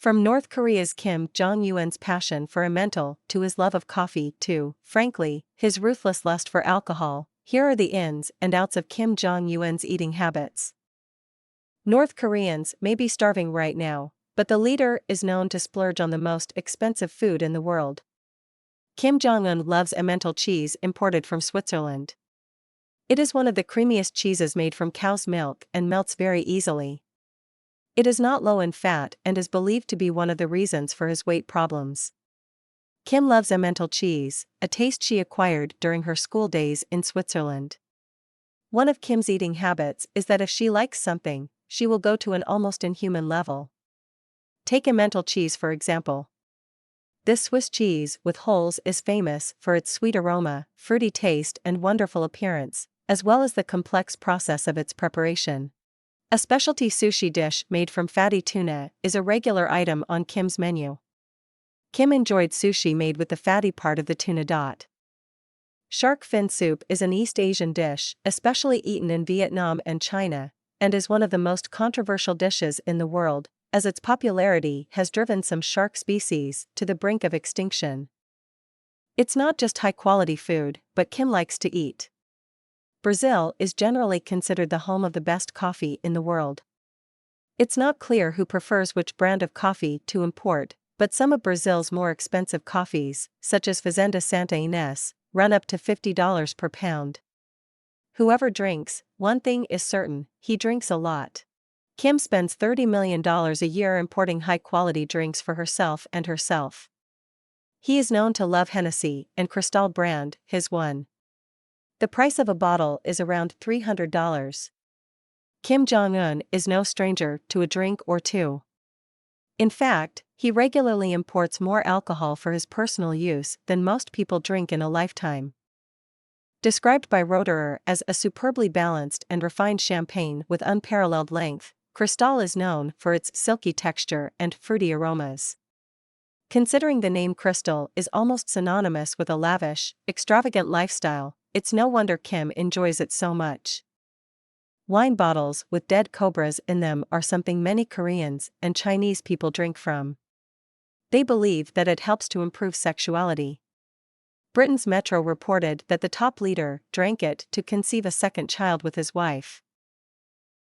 From North Korea's Kim Jong-un's passion for Emmental to his love of coffee to, frankly, his ruthless lust for alcohol, here are the ins and outs of Kim Jong-un's eating habits. North Koreans may be starving right now, but the leader is known to splurge on the most expensive food in the world. Kim Jong-un loves Emmental cheese imported from Switzerland. It is one of the creamiest cheeses made from cow's milk and melts very easily. It is not low in fat and is believed to be one of the reasons for his weight problems. Kim loves Emmental cheese, a taste she acquired during her school days in Switzerland. One of Kim's eating habits is that if she likes something, she will go to an almost inhuman level. Take Emmental cheese for example. This Swiss cheese with holes is famous for its sweet aroma, fruity taste and wonderful appearance, as well as the complex process of its preparation. A specialty sushi dish made from fatty tuna is a regular item on Kim's menu. Kim enjoyed sushi made with the fatty part of the tuna. Shark fin soup is an East Asian dish, especially eaten in Vietnam and China, and is one of the most controversial dishes in the world, as its popularity has driven some shark species to the brink of extinction. It's not just high-quality food, but Kim likes to eat. Brazil is generally considered the home of the best coffee in the world. It's not clear who prefers which brand of coffee to import, but some of Brazil's more expensive coffees, such as Fazenda Santa Ines, run up to $50 per pound. Whoever drinks, one thing is certain, he drinks a lot. Kim spends $30 million a year importing high-quality drinks for herself and herself. He is known to love Hennessy and Cristal brand, his one. The price of a bottle is around $300. Kim Jong-un is no stranger to a drink or two. In fact, he regularly imports more alcohol for his personal use than most people drink in a lifetime. Described by Roederer as a superbly balanced and refined champagne with unparalleled length, Cristal is known for its silky texture and fruity aromas. Considering the name Crystal is almost synonymous with a lavish, extravagant lifestyle, it's no wonder Kim enjoys it so much. Wine bottles with dead cobras in them are something many Koreans and Chinese people drink from. They believe that it helps to improve sexuality. Britain's Metro reported that the top leader drank it to conceive a second child with his wife.